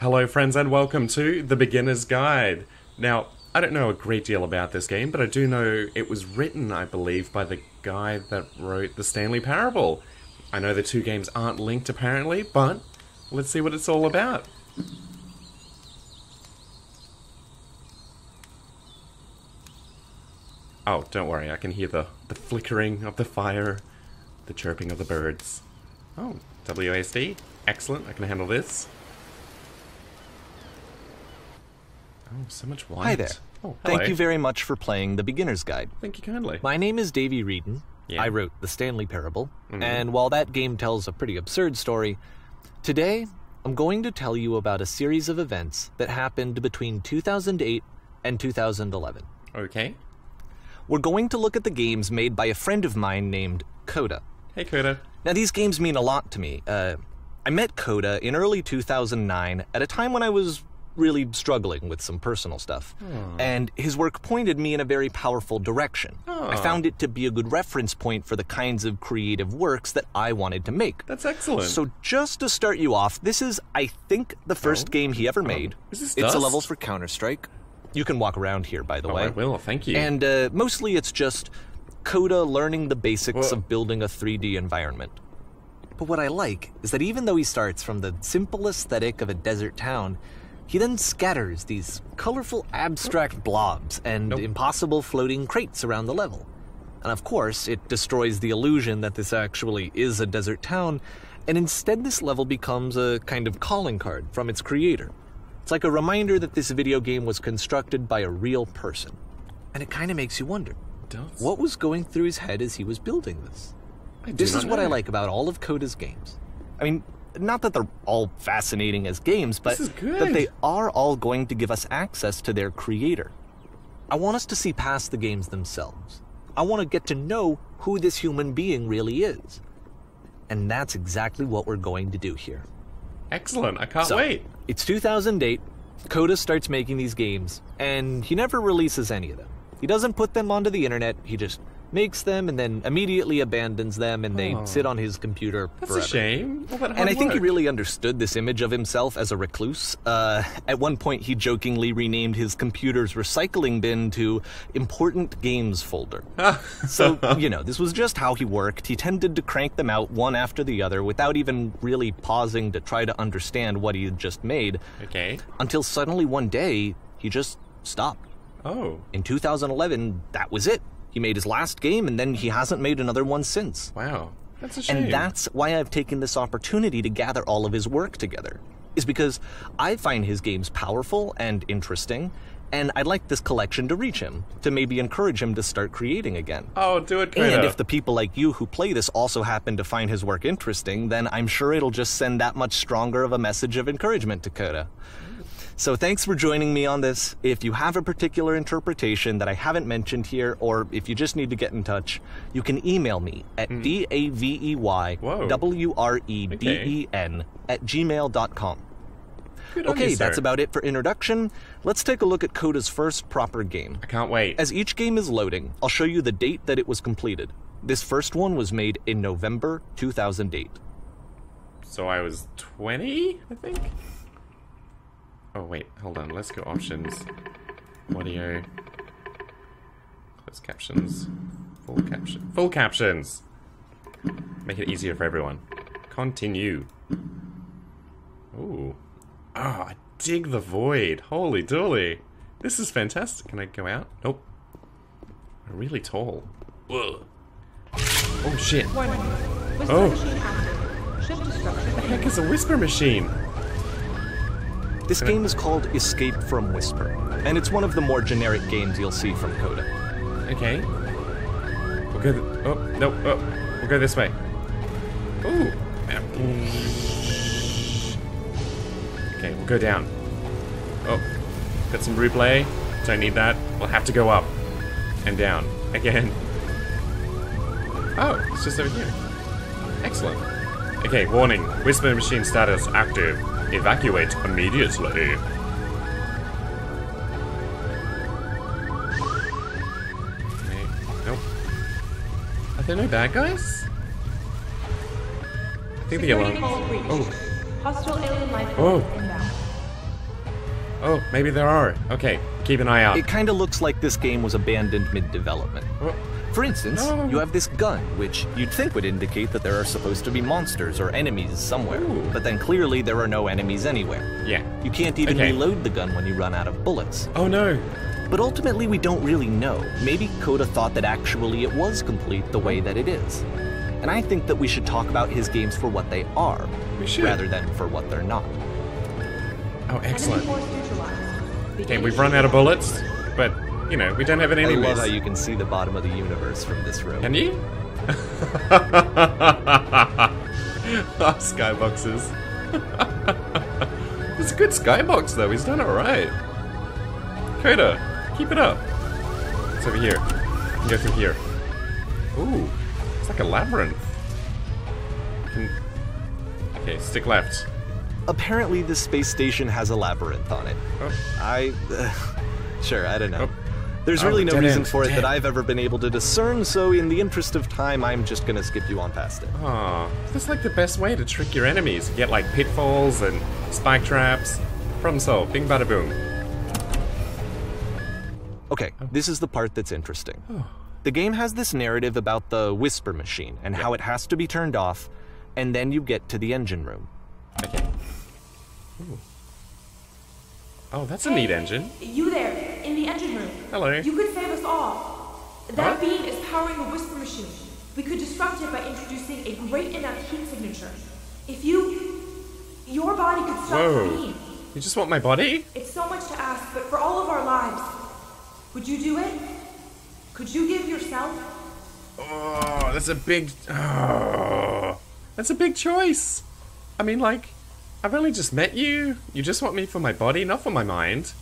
Hello friends and welcome to The Beginner's Guide. Now, I don't know a great deal about this game, but I do know it was written, I believe, by the guy that wrote the Stanley Parable. I know the two games aren't linked apparently, but let's see what it's all about. Oh, don't worry, I can hear the flickering of the fire, the chirping of the birds. Oh, WASD. Excellent, I can handle this. Oh, so much white. Hi there. Oh, hello. Thank you very much for playing The Beginner's Guide. Thank you kindly. My name is Davey Reedon. Yeah. I wrote The Stanley Parable, and while that game tells a pretty absurd story, today I'm going to tell you about a series of events that happened between 2008 and 2011. Okay. We're going to look at the games made by a friend of mine named Coda. Hey, Coda. Now, these games mean a lot to me. I met Coda in early 2009 at a time when I was really struggling with some personal stuff. And his work pointed me in a very powerful direction. I found it to be a good reference point for the kinds of creative works that I wanted to make. That's excellent. So just to start you off, this is, I think, the first game he ever made. Is this It's dust? a level for Counter-Strike. You can walk around here, by the way. I will, thank you. And mostly it's just Coda learning the basics of building a 3D environment. But what I like is that even though he starts from the simple aesthetic of a desert town, he then scatters these colorful abstract blobs and impossible floating crates around the level. And of course, it destroys the illusion that this actually is a desert town, and instead this level becomes a kind of calling card from its creator. It's like a reminder that this video game was constructed by a real person. And it kind of makes you wonder, what was going through his head as he was building this? This is what I like about all of Coda's games. I mean, not that they're all fascinating as games, but that they are all going to give us access to their creator. I want us to see past the games themselves. I want to get to know who this human being really is. And that's exactly what we're going to do here. Excellent, I can't wait. It's 2008, Coda starts making these games, and he never releases any of them. He doesn't put them onto the internet, he just makes them and then immediately abandons them, and they sit on his computer forever. That's a shame. And I think he really understood this image of himself as a recluse. At one point, he jokingly renamed his computer's recycling bin to Important Games Folder. So, you know, this was just how he worked. He tended to crank them out one after the other without even really pausing to try to understand what he had just made. Okay. Until suddenly one day, he just stopped. Oh. In 2011, that was it. He made his last game, and then he hasn't made another one since. Wow. That's a shame. And that's why I've taken this opportunity to gather all of his work together, is because I find his games powerful and interesting, and I'd like this collection to reach him, to maybe encourage him to start creating again. Oh, do it, Coda. And if the people like you who play this also happen to find his work interesting, then I'm sure it'll just send that much stronger of a message of encouragement to Coda. So thanks for joining me on this. If you have a particular interpretation that I haven't mentioned here, or if you just need to get in touch, you can email me at daveywreden@gmail.com. Okay, that's about it for introduction. Let's take a look at Coda's first proper game. I can't wait. As each game is loading, I'll show you the date that it was completed. This first one was made in November 2008. So I was 20, I think? Oh, wait, hold on. Let's go options. Audio. Closed captions. Full caption. Full captions! Make it easier for everyone. Continue. Ooh. Oh, I dig the void. Holy dooly. This is fantastic. Can I go out? Nope. I'm really tall. Ugh. Oh, shit. Oh. What the heck is a whisper machine? This game is called Escape from Whisper, and it's one of the more generic games you'll see from Coda. Okay. We'll go we'll go this way. Ooh. Okay, we'll go down. Oh. Got some replay. Don't need that. We'll have to go up. And down. Again. Oh, it's just over here. Excellent. Okay, warning. Whisper machine status active. Evacuate immediately. Okay, nope. Are there no bad guys? I think the alarm. Oh. Hostile alien life form inbound. Oh, maybe there are. Okay, keep an eye out. It kinda looks like this game was abandoned mid-development. Oh, For instance, no. you have this gun, which you'd think would indicate that there are supposed to be monsters or enemies somewhere. Ooh. But then clearly there are no enemies anywhere. Yeah. You can't even Okay. reload the gun when you run out of bullets. Oh no. But ultimately, we don't really know. Maybe Coda thought that actually it was complete the way that it is. And I think that we should talk about his games for what they are, We should. rather than for what they're not. Oh, excellent. Enemy force neutralized. Okay, we've run out of bullets, but, you know, we don't have any I enemies. love how you can see the bottom of the universe from this room. Can you? Oh, skyboxes. It's a good skybox, though. He's done it right. Coda, keep it up. It's over here. You can go through here. Ooh, it's like a labyrinth. Okay, stick left. Apparently, this space station has a labyrinth on it. Oh, Sure, I don't know. Oh. There's Oh, really no dead reason end, for it dead. that I've ever been able to discern, so in the interest of time, I'm just gonna skip you on past it. Aw, that's like the best way to trick your enemies. You get like pitfalls and spike traps. Problem solved. Bing bada boom. Okay, this is the part that's interesting. The game has this narrative about the whisper machine and how it has to be turned off, and then you get to the engine room. Okay. Ooh. Oh, that's a neat engine. You there, in the engine room. Hello. You could save us all. That What? beam is powering the whisper machine. We could disrupt it by introducing a great enough heat signature. If your body could stop the Whoa. beam. You just want my body? It's so much to ask, but for all of our lives, would you do it? Could you give yourself? Oh, that's a big... Oh, that's a big choice. I mean, like, I've only just met you. You just want me for my body, not for my mind.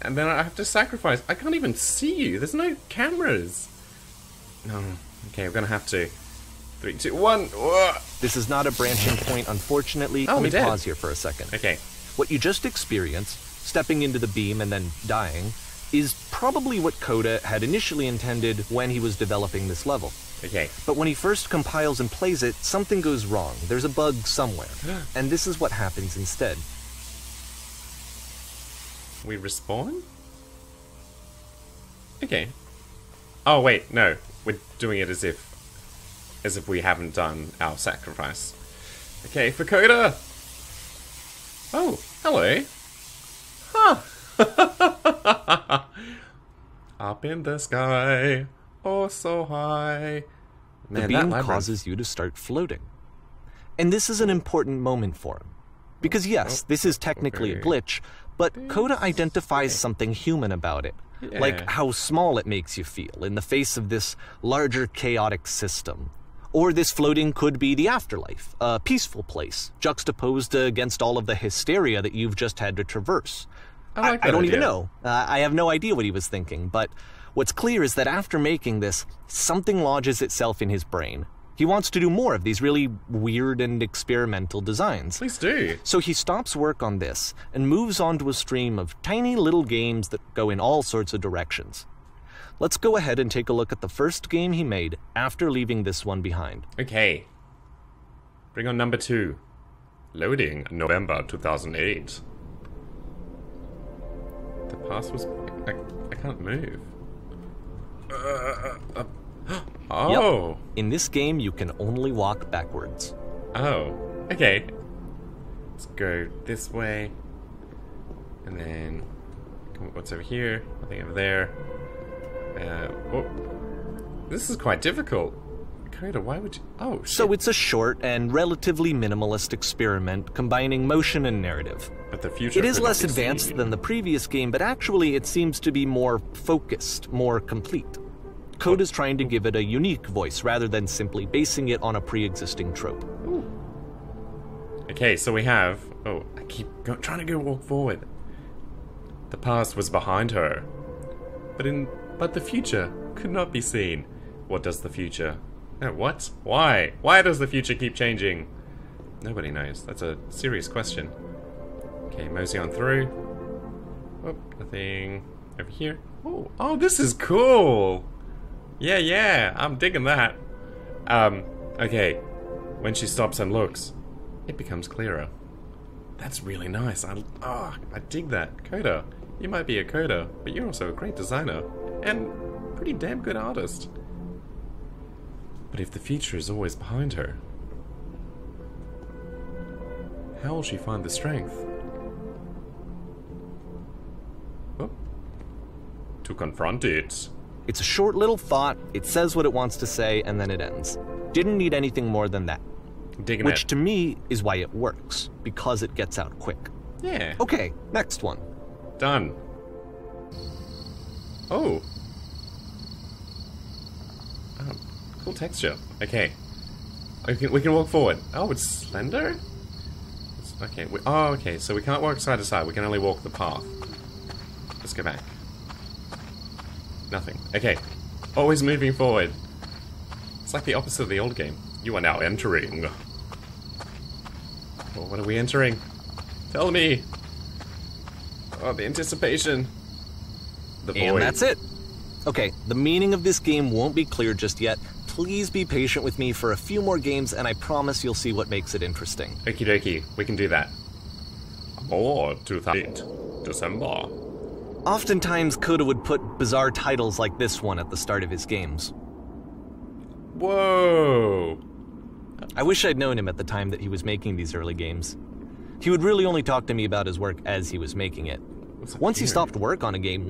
And then I have to sacrifice. I can't even see you. There's no cameras. No. Okay, we're gonna have to. 3, 2, 1. Whoa. This is not a branching point, unfortunately. Oh, Let me we did. pause here for a second. Okay. What you just experienced, stepping into the beam and then dying, is probably what Coda had initially intended when he was developing this level. Okay. But when he first compiles and plays it, something goes wrong. There's a bug somewhere. And this is what happens instead. We respawn? Okay. Oh wait, no. We're doing it as if we haven't done our sacrifice. Okay, for Coda! Oh, hello. Huh. Up in the sky, oh so high. The Man, that beam labyrinth. causes you to start floating. And this is an important moment for him. Because yes, this is technically a okay. glitch, but Coda identifies something human about it. Like Yeah. how small it makes you feel in the face of this larger chaotic system. Or this floating could be the afterlife, a peaceful place, juxtaposed against all of the hysteria that you've just had to traverse. I like I that don't even idea. know. I have no idea what he was thinking, but what's clear is that after making this, something lodges itself in his brain. He wants to do more of these really weird and experimental designs. Please do. So he stops work on this and moves on to a stream of tiny little games that go in all sorts of directions. Let's go ahead and take a look at the first game he made after leaving this one behind. Okay. Bring on number 2. Loading November 2008. The pass was... I can't move. Oh. Yep. In this game, you can only walk backwards. Oh. Okay. Let's go this way. And then... What's over here? Nothing over there. Oh. This is quite difficult. Coda, why would you... Oh, shit. So it's a short and relatively minimalist experiment combining motion and narrative. But the future It is could not less be advanced seen. than the previous game, but actually it seems to be more focused, more complete. Coda's trying to give it a unique voice rather than simply basing it on a pre-existing trope. Okay, so we have... Oh, I keep trying to walk forward. The past was behind her. But the future could not be seen. What does the future... what? Why? Why does the future keep changing? Nobody knows. That's a serious question. Okay, mosey on through. Oh, nothing over here. Oh, this is cool! Yeah, I'm digging that. Okay. When she stops and looks, it becomes clearer. That's really nice. I dig that. Coda, you might be a coder, but you're also a great designer. And pretty damn good artist. But if the future is always behind her, how will she find the strength? Oh. To confront it. It's a short little thought, it says what it wants to say, and then it ends. Didn't need anything more than that. Digging Which it. to me is why it works, because it gets out quick. Yeah. Okay, next one. Done. Oh. Cool texture. Okay. We can walk forward. Oh, it's slender? Okay. Okay, so we can't walk side to side. We can only walk the path. Let's go back. Nothing. Okay. Always moving forward. It's like the opposite of the old game. You are now entering. Well, what are we entering? Tell me. Oh, the anticipation. The void. And that's it. Okay, the meaning of this game won't be clear just yet. Please be patient with me for a few more games, and I promise you'll see what makes it interesting. Okie dokie, we can do that. More 2008, December. Oftentimes, Coda would put bizarre titles like this one at the start of his games. Whoa! I wish I'd known him at the time that he was making these early games. He would really only talk to me about his work as he was making it. Once he stopped work on a game,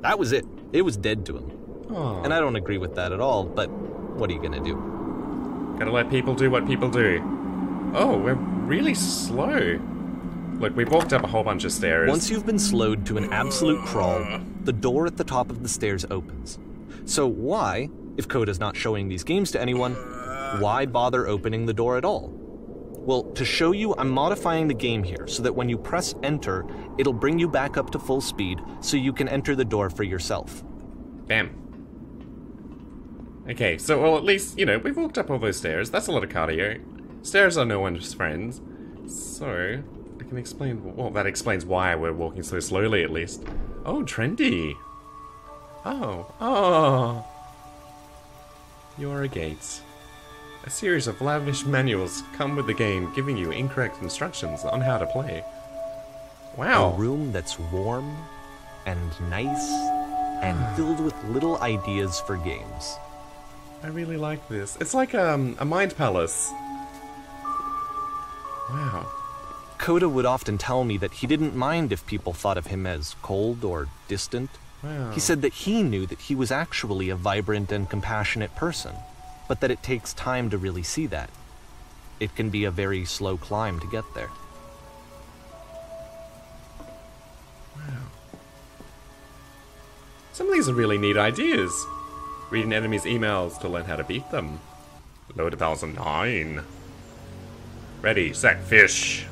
that was it. It was dead to him. Aww. And I don't agree with that at all, but what are you gonna do? Gotta let people do what people do. Oh, we're really slow. Look, we've walked up a whole bunch of stairs. Once you've been slowed to an absolute crawl, the door at the top of the stairs opens. So why, if Coda's not showing these games to anyone, why bother opening the door at all? Well, to show you, I'm modifying the game here so that when you press enter, it'll bring you back up to full speed so you can enter the door for yourself. Bam. Okay, so, well, at least, we've walked up all those stairs. That's a lot of cardio. Stairs are no one's friends. So, I can explain, well, that explains why we're walking so slowly, at least. Oh, trendy. Oh. You're a Gates. A series of lavish manuals come with the game, giving you incorrect instructions on how to play. Wow. A room that's warm and nice and filled with little ideas for games. I really like this. It's like a mind palace. Wow. Coda would often tell me that he didn't mind if people thought of him as cold or distant. Wow. He said that he knew that he was actually a vibrant and compassionate person, but that it takes time to really see that. It can be a very slow climb to get there. Wow. Some of these are really neat ideas. Read an enemy's emails to learn how to beat them. Load 1009. Ready, set, fish.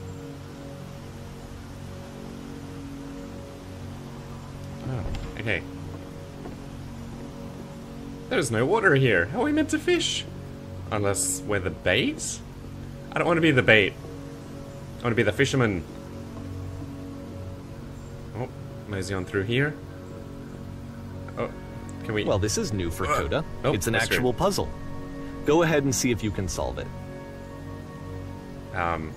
Oh, okay. There's no water here. How are we meant to fish? Unless we're the bait? I don't want to be the bait. I want to be the fisherman. Oh, mosey on through here. Oh, can we... Well, this is new for Coda. Oh, it's an that's actual puzzle. Go ahead and see if you can solve it. Bam.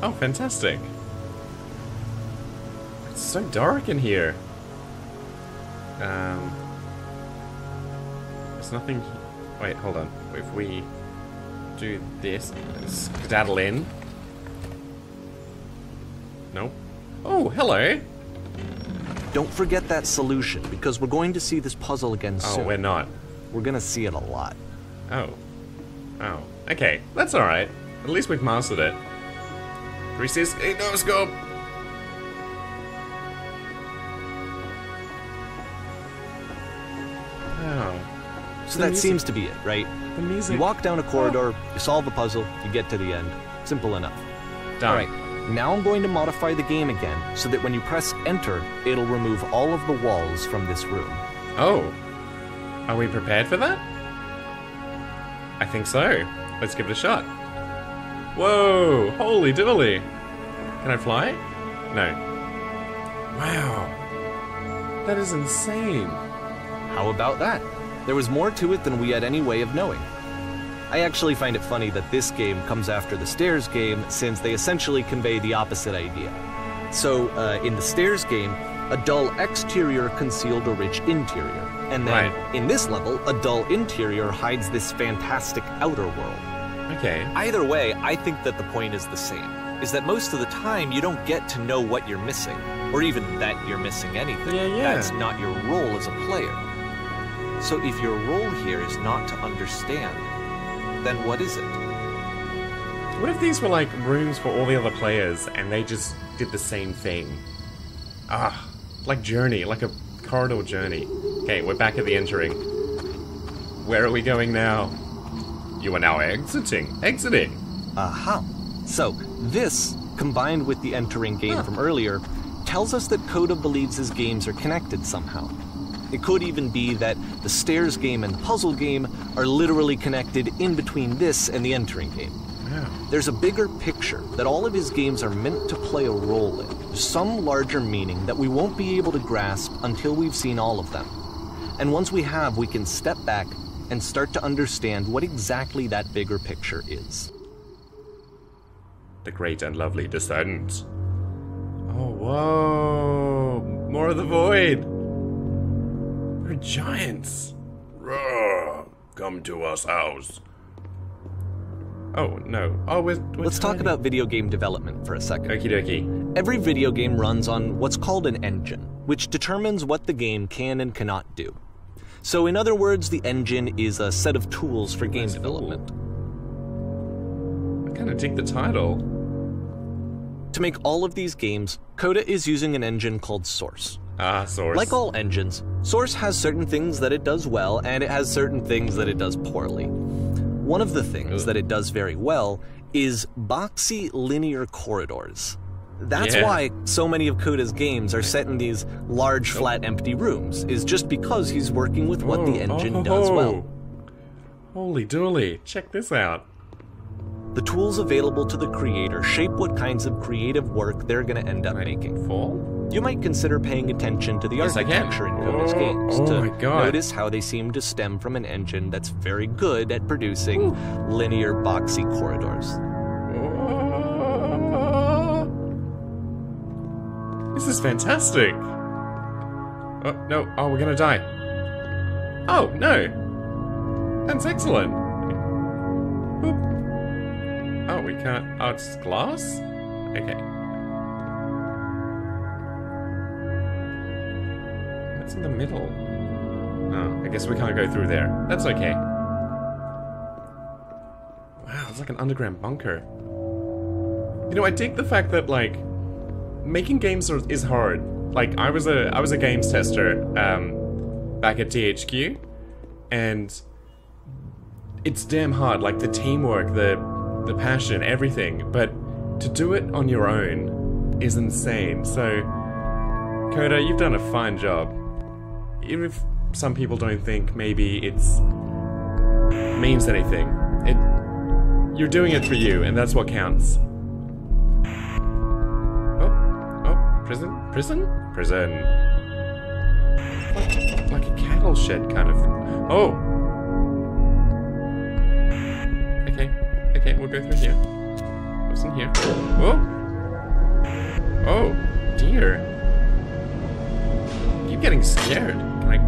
Oh, fantastic. It's so dark in here. There's nothing... Wait, hold on. If we do this, skedaddle in. Nope. Oh, hello. Don't forget that solution, because we're going to see this puzzle again soon. Oh, we're not. We're gonna see it a lot. Oh. Oh. Okay, that's alright. At least we've mastered it. 360 no scope. Wow. So that seems to be it, right? The music. You walk down a corridor, you solve the puzzle, you get to the end. Simple enough. Done. Alright, now I'm going to modify the game again, so that when you press enter, it'll remove all of the walls from this room. Oh. Are we prepared for that? I think so. Let's give it a shot. Whoa! Holy diddly! Can I fly? No. Wow. That is insane. How about that? There was more to it than we had any way of knowing. I actually find it funny that this game comes after the Stairs game, since they essentially convey the opposite idea. So, in the Stairs game, a dull exterior concealed a rich interior. And then, in this level, a dull interior hides this fantastic outer world. Okay. Either way, I think that the point is the same, is that most of the time you don't get to know what you're missing, or even that you're missing anything. Yeah. That's not your role as a player. So if your role here is not to understand, then what is it? What if these were like rooms for all the other players and they just did the same thing? Like Journey, like a corridor journey. Okay, we're back at the entering. Where are we going now? You are now exiting. Exiting. Aha. So, this, combined with the entering game from earlier, tells us that Coda believes his games are connected somehow. It could even be that the Stairs game and the puzzle game are literally connected in between this and the entering game. Wow. There's a bigger picture that all of his games are meant to play a role in, some larger meaning that we won't be able to grasp until we've seen all of them. And once we have, we can step back and start to understand what exactly that bigger picture is. The great and lovely descent. Oh, whoa! More of the void! We're giants! Roar! Come to us house. Oh, no. Oh, we're Let's talk about video game development for a second. Okie dokie. Every video game runs on what's called an engine, which determines what the game can and cannot do. So in other words, the engine is a set of tools for game development. I kind of dig the title. To make all of these games, Coda is using an engine called Source. Source. Like all engines, Source has certain things that it does well, and it has certain things that it does poorly. One of the things that it does very well is boxy linear corridors. That's why so many of Coda's games are set in these large, flat, empty rooms, is just because he's working with what the engine does well. Holy dooly, check this out. The tools available to the creator shape what kinds of creative work they're going to end up making. Fall? You might consider paying attention to the architecture in Coda's games to notice how they seem to stem from an engine that's very good at producing linear, boxy corridors. This is fantastic. Oh, no. Oh, we're gonna die. Oh, no. That's excellent. Boop. Oh, we can't. Oh, it's glass? Okay. That's in the middle. Oh, I guess we can't go through there. That's okay. Wow, it's like an underground bunker. You know, I dig the fact that, like, making games is hard. Like, I was a games tester back at THQ, and it's damn hard. Like, the teamwork, the passion, everything. But to do it on your own is insane. So, Coda, you've done a fine job. Even if some people don't think maybe it's means anything, you're doing it for you, and that's what counts. Prison? Like a cattle shed kind of thing. Oh! Okay, we'll go through here. What's in here? Whoa! Oh, dear. I keep getting scared. Can I...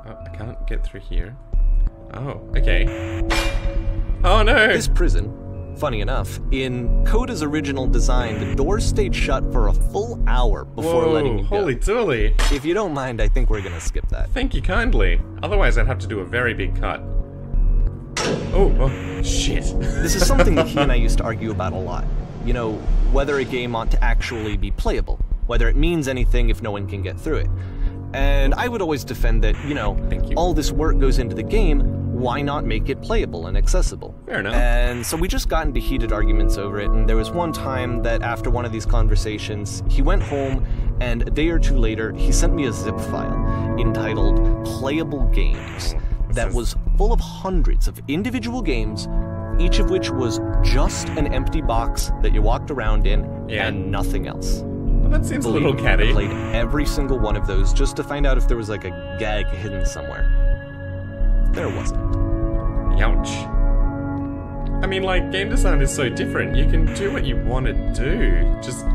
Oh, I can't get through here. Oh, okay. Oh no! This prison, funny enough, in Coda's original design, the doors stayed shut for a full hour before letting you go. Holy dooly. If you don't mind, I think we're gonna skip that. Thank you kindly. Otherwise, I'd have to do a very big cut. Oh, shit. This is something that he and I used to argue about a lot. You know, whether a game ought to actually be playable, whether it means anything if no one can get through it. And I would always defend that, you know, all this work goes into the game, why not make it playable and accessible? Fair enough. And so we just got into heated arguments over it, and there was one time that after one of these conversations, he went home, and a day or two later, he sent me a zip file entitled Playable Games that was full of hundreds of individual games, each of which was just an empty box that you walked around in and nothing else. Well, that seems a little catty. I played every single one of those just to find out if there was like a gag hidden somewhere. there wasn't. Youch. I mean, like, game design is so different. You can do what you want to do. Just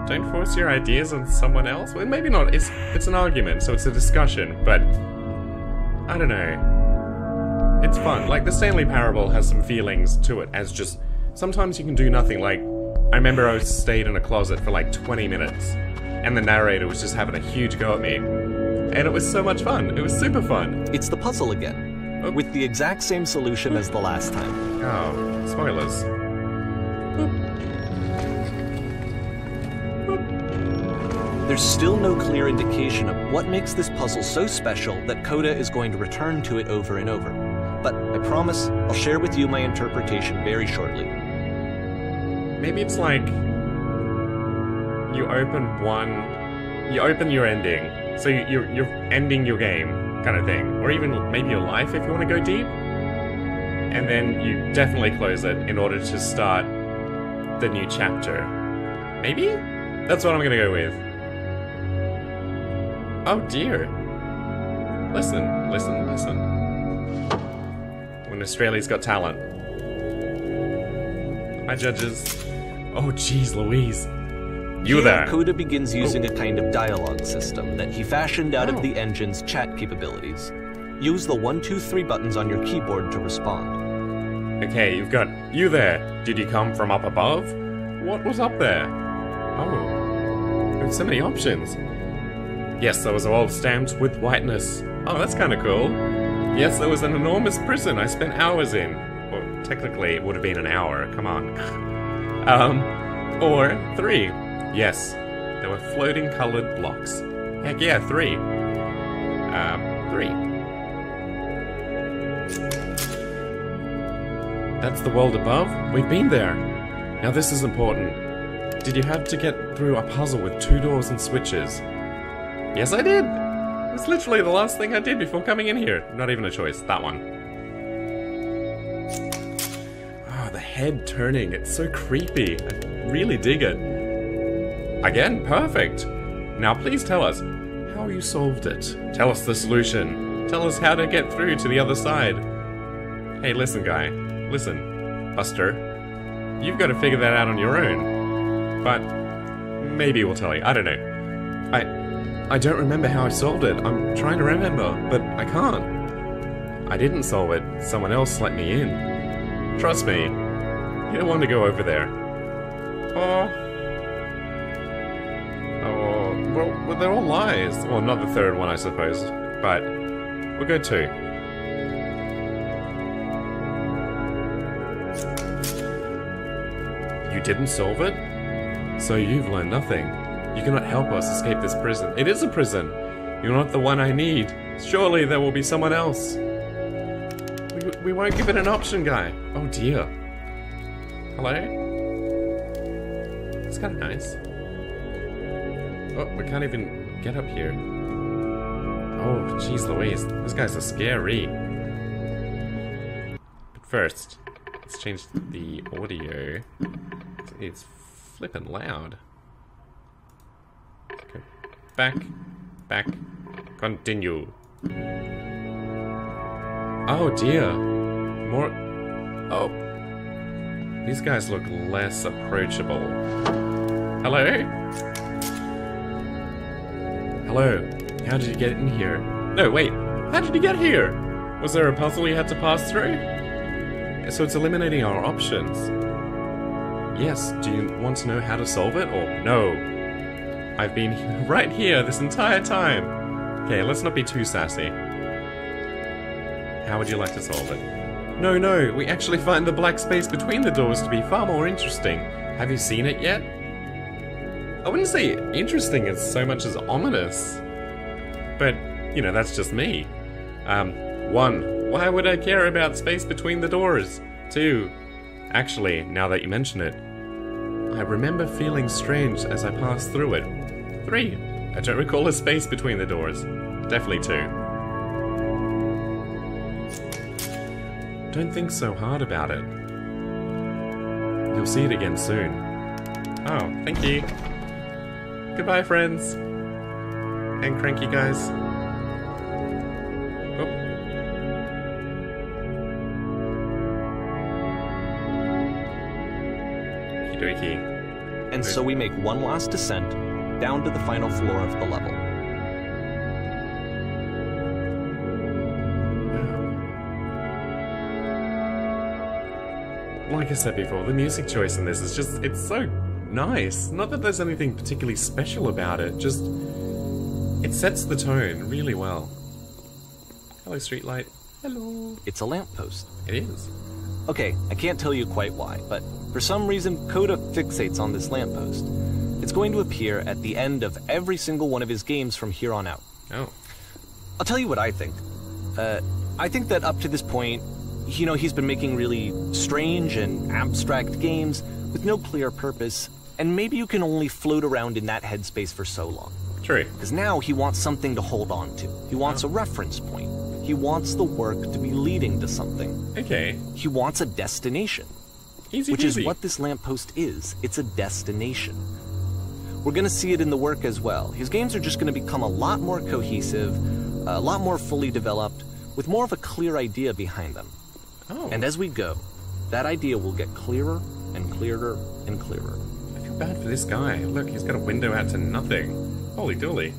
don't force your ideas on someone else. Well, maybe not. It's an argument, so it's a discussion, but I don't know. It's fun. Like, the Stanley Parable has some feelings to it, as just sometimes you can do nothing. Like, I remember I stayed in a closet for like 20 minutes, and the narrator was just having a huge go at me. And it was so much fun. It was super fun. It's the puzzle again, with the exact same solution as the last time. Oh, spoilers. There's still no clear indication of what makes this puzzle so special that Coda is going to return to it over and over. But I promise I'll share with you my interpretation very shortly. Maybe it's like you open your ending, so you're ending your game, kind of thing, or even maybe your life if you want to go deep, and then you definitely close it in order to start the new chapter. Maybe? That's what I'm gonna go with. Oh dear. Listen, listen, listen. When Australia's Got Talent. Hi, judges. Oh, jeez Louise. You there. Coda begins using a kind of dialogue system that he fashioned out of the engine's chat capabilities. Use the 1, 2, 3 buttons on your keyboard to respond. Okay, you've got, you there. Did you come from up above? What was up there? Oh. There's so many options. Yes, there was a wall stamped with whiteness. Oh, that's kind of cool. Yes, there was an enormous prison I spent hours in. Well, technically, it would have been an hour. Come on. Or 3. Yes, there were floating colored blocks. Heck yeah, 3. 3. That's the world above? We've been there. Now this is important. Did you have to get through a puzzle with 2 doors and switches? Yes, I did. It was literally the last thing I did before coming in here. Not even a choice. That one. Oh, the head turning. It's so creepy. I really dig it. Again, perfect. Now please tell us how you solved it. Tell us the solution. Tell us how to get through to the other side. Hey, listen, guy. Listen, Buster. You've got to figure that out on your own. But maybe we'll tell you. I don't know. I don't remember how I solved it. I'm trying to remember, but I can't. I didn't solve it. Someone else let me in. Trust me. You don't want to go over there. Oh, well, they're all lies. Well, not the third one, I suppose. But we'll go 2. You didn't solve it? So you've learned nothing. You cannot help us escape this prison. It is a prison. You're not the one I need. Surely there will be someone else. We won't give it an option, guy. Oh dear. Hello? It's kind of nice. Oh, we can't even get up here. Oh, jeez Louise. Those guys are scary. But first, let's change the audio. It's flippin' loud. Okay. Back, continue. Oh dear. More. Oh. These guys look less approachable. Hello? Hello. How did you get in here? No, wait. How did you get here? Was there a puzzle you had to pass through? So it's eliminating our options. Yes, do you want to know how to solve it, or no? I've been right here this entire time. Okay, let's not be too sassy. How would you like to solve it? No, we actually find the black space between the doors to be far more interesting. Have you seen it yet? I wouldn't say interesting as so much as ominous. But, you know, that's just me. 1, why would I care about space between the doors? 2, actually, now that you mention it, I remember feeling strange as I passed through it. 3, I don't recall a space between the doors. Definitely 2. Don't think so hard about it. You'll see it again soon. Oh, thank you. Goodbye, friends. And cranky guys. Oh. Okie dokie. And so we make one last descent down to the final floor of the level. Like I said before, the music choice in this is just, it's so nice. Not that there's anything particularly special about it, just, it sets the tone really well. Hello, streetlight. Hello. It's a lamppost. It is. Okay, I can't tell you quite why, but for some reason Coda fixates on this lamppost. It's going to appear at the end of every single one of his games from here on out. Oh. I'll tell you what I think. I think that up to this point, you know, he's been making really strange and abstract games with no clear purpose, and maybe you can only float around in that headspace for so long. True. Because now he wants something to hold on to. He wants a reference point. He wants the work to be leading to something. Okay. He wants a destination. Easy Which peasy. is what this lamppost is. It's a destination. We're going to see it in the work as well. His games are just going to become a lot more cohesive, a lot more fully developed, with more of a clear idea behind them. Oh. And as we go, that idea will get clearer and clearer and clearer. I feel bad for this guy. Look, he's got a window out to nothing. Holy dooly.